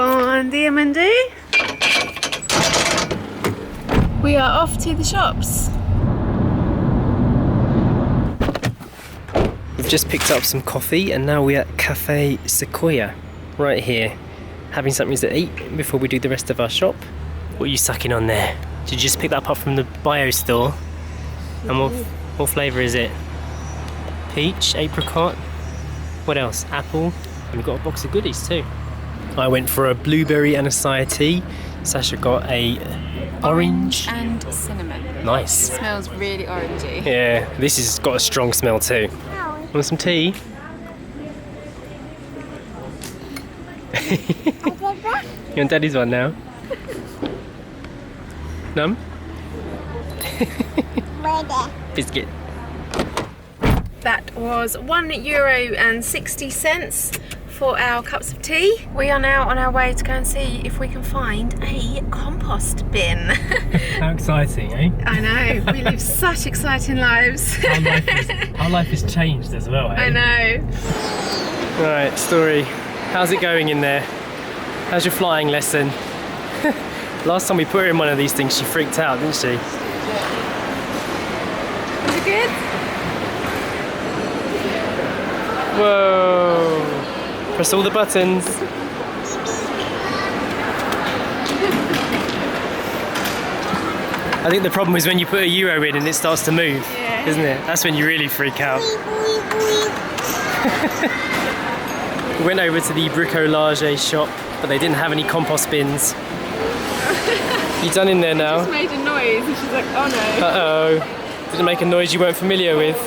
Bon dia, Mandy. We are off to the shops. We've just picked up some coffee and now we're at Cafe Sequoia, right here, having something to eat before we do the rest of our shop. What are you sucking on there? Did you just pick that up from the bio store? And what flavour is it? Peach, apricot, what else? Apple, and we've got a box of goodies too. I went for a blueberry and acai tea. Sasha got a orange and cinnamon. Nice. It smells really orangey. Yeah, this has got a strong smell too. Want some tea? You want Daddy's one now? Num? Biscuit. That was €1.60 for our cups of tea. We are now on our way to go and see if we can find a compost bin. How exciting, eh? I know, we live such exciting lives. Our life has changed as well, eh? I know. Right, Story, how's it going in there? How's your flying lesson? Last time we put her in one of these things, she freaked out, didn't she? Is it good? Whoa! Press all the buttons. I think the problem is when you put a Euro in and it starts to move, isn't it? That's when you really freak out. We went over to the bricolage shop, but they didn't have any compost bins. You done in there now? She just made a noise and she's like, oh no. Uh-oh. Did it make a noise you weren't familiar with?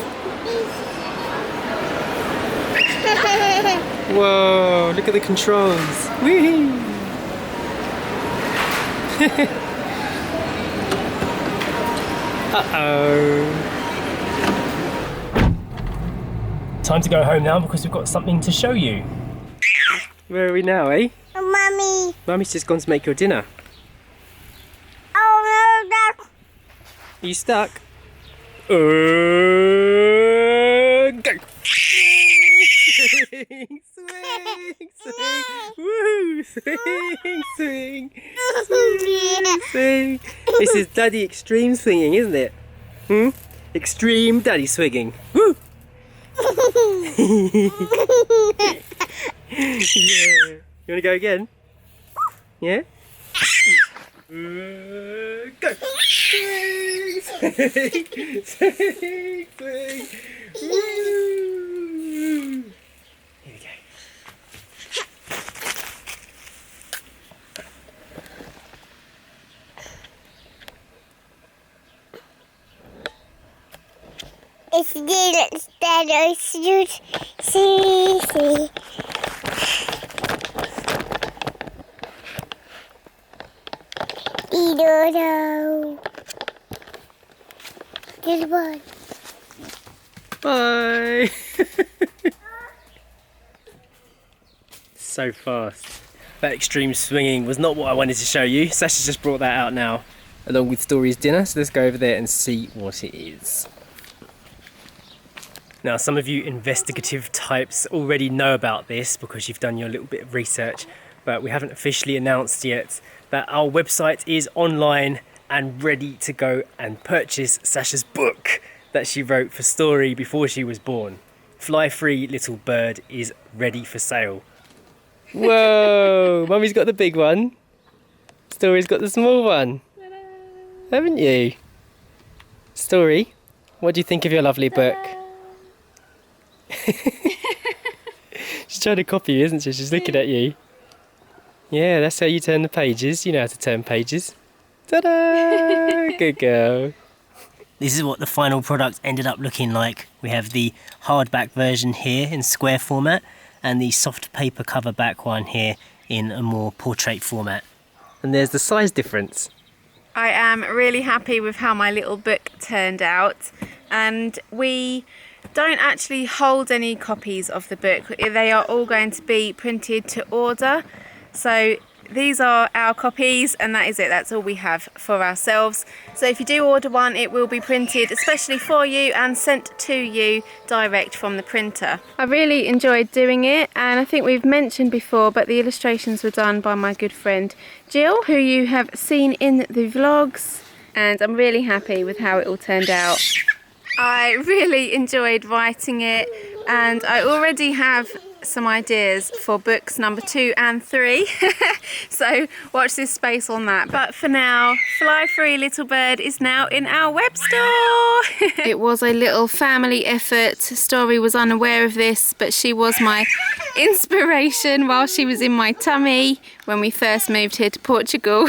Whoa, look at the controls. Woohoo! Uh-oh. Time to go home now because we've got something to show you. Where are we now, eh? Mummy. Mummy's just gone to make your dinner. Oh no, Dad. Are you stuck? Go! Swing, swing, swing, woo! Swing, swing, swing, swing. This is Daddy Extreme swinging, isn't it? Hmm? Extreme Daddy swinging. Woo! Yeah. You want to go again? Yeah? Go! Swing, swing, swing, swing. Woo! Here we go. It's Gill instead of shoot. See. Edo. Goodbye. Bye! So fast. That extreme swinging was not what I wanted to show you. Sasha's just brought that out now, along with Story's dinner, so let's go over there and see what it is. Now, some of you investigative types already know about this because you've done your little bit of research, but we haven't officially announced yet that our website is online and ready to go and purchase Sasha's book that she wrote for Story before she was born. Fly Free Little Bird is ready for sale. Whoa! Mummy's got the big one. Story's got the small one. Haven't you? Story, what do you think of your lovely book? She's trying to copy you, isn't she? She's looking at you. Yeah, that's how you turn the pages. You know how to turn pages. Ta-da! Good girl. This is what the final product ended up looking like. We have the hardback version here in square format and the soft paper cover back one here in a more portrait format. And there's the size difference. I am really happy with how my little book turned out, and we don't actually hold any copies of the book. They are all going to be printed to order, So these are our copies, and that is it. That's all we have for ourselves. So if you do order one, it will be printed especially for you and sent to you direct from the printer. I really enjoyed doing it, and I think we've mentioned before, but the illustrations were done by my good friend Gill, who you have seen in the vlogs, and I'm really happy with how it all turned out. I really enjoyed writing it, and I already have some ideas for books number 2 and 3. So watch this space on that. But for now, Fly Free Little Bird is now in our web store. It was a little family effort. Story was unaware of this, but she was my inspiration while she was in my tummy when we first moved here to Portugal.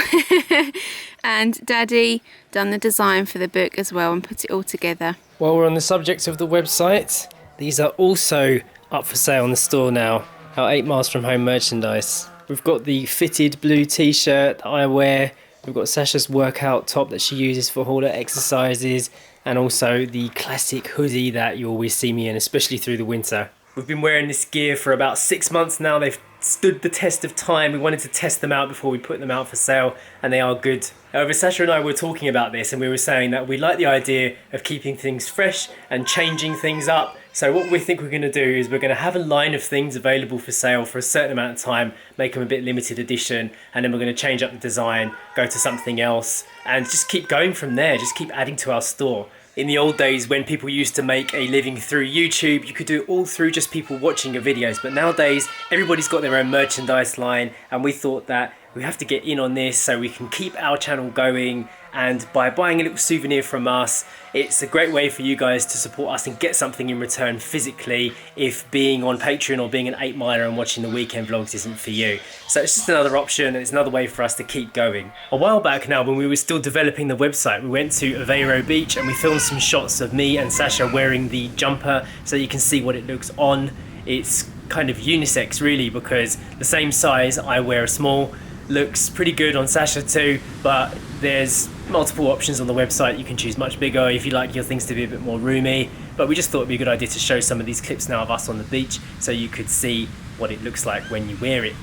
And Daddy done the design for the book as well and put it all together. While we're on the subject of the website, these are also up for sale in the store now, our 8 miles from home merchandise. We've got the fitted blue t-shirt that I wear, we've got Sacha's workout top that she uses for all her exercises, and also the classic hoodie that you always see me in, especially through the winter. We've been wearing this gear for about 6 months now. They've stood the test of time. We wanted to test them out before we put them out for sale, and they are good. However, Sacha and I were talking about this, and we were saying that we like the idea of keeping things fresh and changing things up. So what we think we're going to do is we're going to have a line of things available for sale for a certain amount of time, make them a bit limited edition, and then we're going to change up the design, go to something else, and just keep going from there, just keep adding to our store. In the old days, when people used to make a living through YouTube, you could do it all through just people watching your videos. But nowadays, everybody's got their own merchandise line, and we thought that we have to get in on this so we can keep our channel going. And by buying a little souvenir from us, it's a great way for you guys to support us and get something in return physically if being on Patreon or being an 8 miler and watching the weekend vlogs isn't for you. So it's just another option, and it's another way for us to keep going. A while back now, when we were still developing the website, we went to Aveiro Beach and we filmed some shots of me and Sacha wearing the jumper so you can see what it looks on. It's kind of unisex really, because the same size, I wear a small, looks pretty good on Sacha too, but there's multiple options on the website. You can choose much bigger if you like your things to be a bit more roomy, but we just thought it'd be a good idea to show some of these clips now of us on the beach so you could see what it looks like when you wear it.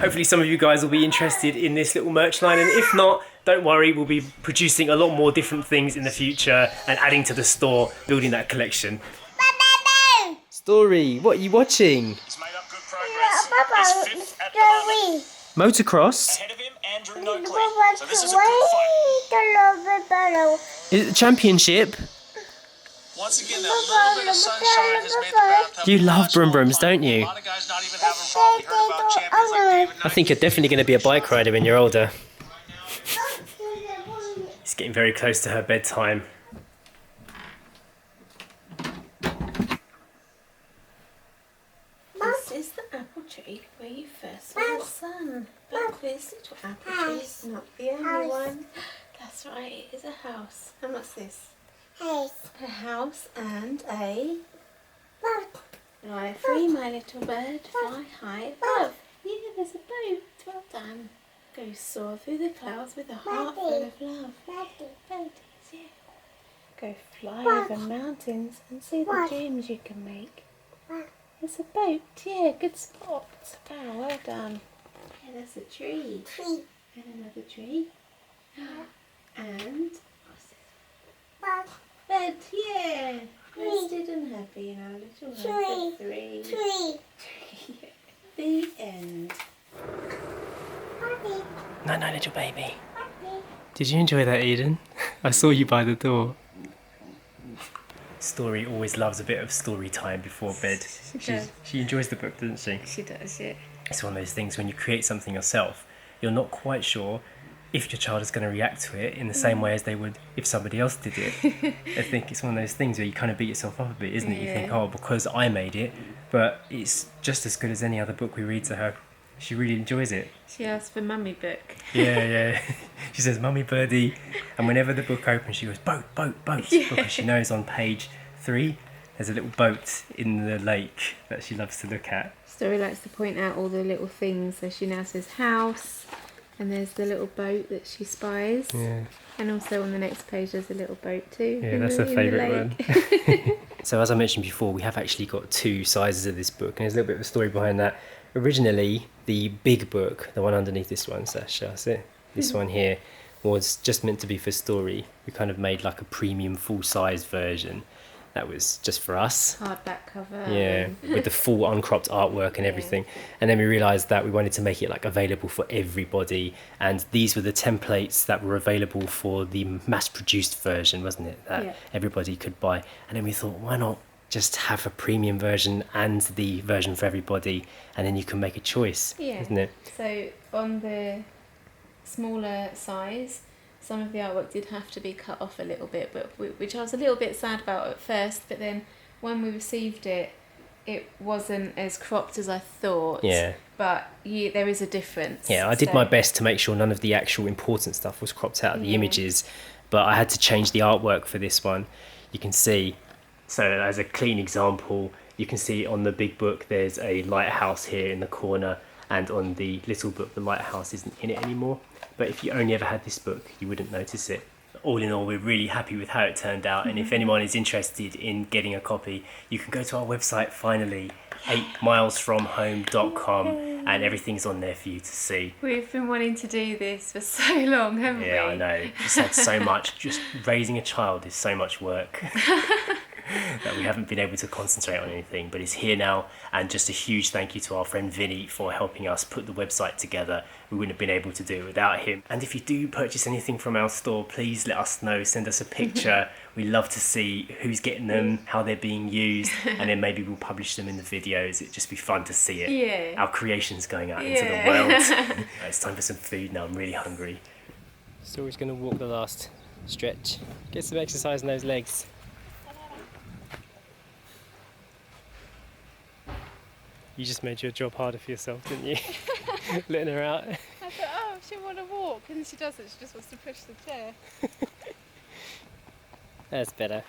Hopefully some of you guys will be interested in this little merch line, and if not, don't worry, we'll be producing a lot more different things in the future and adding to the store, building that collection. Story, what are you watching? He's made up good progress. He's fifth at the moment. Motocross? Ahead of him, Andrew Noakley. So this is a good fight. Is it the championship? Once again, that little bit of sunshine has made the bathtub. You love brum brums, don't you? A lot of guys not even having a problem. We heard about champions like David I think you're definitely going to be a bike rider when you're older. It's getting very close to her bedtime. This is the apple tree where you first saw the sun. Back this little apple tree is not the only one. That's right, it is a house. And what's this? A house and a fly free, my little bird, fly high above. Yeah, there's a boat. Well done. Go soar through the clouds with a heart full of love. Birdies, yeah. Go fly over mountains and see the dreams you can make. There's a boat, yeah, good spot. Oh, well done. Yeah, there's a tree. And another tree. And what's this? Bed, yeah. Rested and happy in our little home for 3. The end. No, little baby. Did you enjoy that, Eden? I saw you by the door. Story always loves a bit of story time before bed. She enjoys the book, doesn't she? She does, yeah. It's one of those things when you create something yourself, you're not quite sure if your child is going to react to it in the same way as they would if somebody else did it. I think it's one of those things where you kind of beat yourself up a bit, isn't it? You think, oh, because I made it, but it's just as good as any other book we read to her. She really enjoys it. She asked for mummy book. Yeah. She says, Mummy Birdie. And whenever the book opens, she goes, boat. Yeah. Because she knows on page 3, there's a little boat in the lake that she loves to look at. Story likes to point out all the little things. So she now says house And there's the little boat that she spies. Yeah. And also on the next page there's a little boat too. Yeah, that's a favourite one. So as I mentioned before, we have actually got two sizes of this book, and there's a little bit of a story behind that. Originally, the big book, the one underneath this one, Sacha, this one here, was just meant to be for story. We kind of made like a premium full-size version that was just for us. Hardback cover. Yeah, with the full uncropped artwork and everything. And then we realised that we wanted to make it like available for everybody, and these were the templates that were available for the mass-produced version, wasn't it? That everybody could buy. And then we thought, why not just have a premium version and the version for everybody, and then you can make a choice, isn't it? So on the smaller size, some of the artwork did have to be cut off a little bit, but which I was a little bit sad about at first, but then when we received it, it wasn't as cropped as I thought. Yeah. But there is a difference. Yeah, I did my best to make sure none of the actual important stuff was cropped out of the images, but I had to change the artwork for this one. You can see, so as a clean example, you can see on the big book there's a lighthouse here in the corner, and on the little book the lighthouse isn't in it anymore. But if you only ever had this book, you wouldn't notice it. All in all, we're really happy with how it turned out, and if anyone is interested in getting a copy, you can go to our website finally, 8milesfromhome.com, and everything's on there for you to see. We've been wanting to do this for so long, haven't we? Yeah, I know. Just had so much. Just raising a child is so much work that we haven't been able to concentrate on anything, but it's here now. And just a huge thank you to our friend Vinny for helping us put the website together. We wouldn't have been able to do it without him. And if you do purchase anything from our store, please let us know. Send us a picture. We love to see who's getting them, how they're being used, and then maybe we'll publish them in the videos. It'd just be fun to see it. Yeah. Our creations going out into the world. It's time for some food now. I'm really hungry. So we're just going to walk the last stretch. Get some exercise in those legs. You just made your job harder for yourself, didn't you? Letting her out. I thought, oh, she want to walk, and she doesn't. She just wants to push the chair. That's better.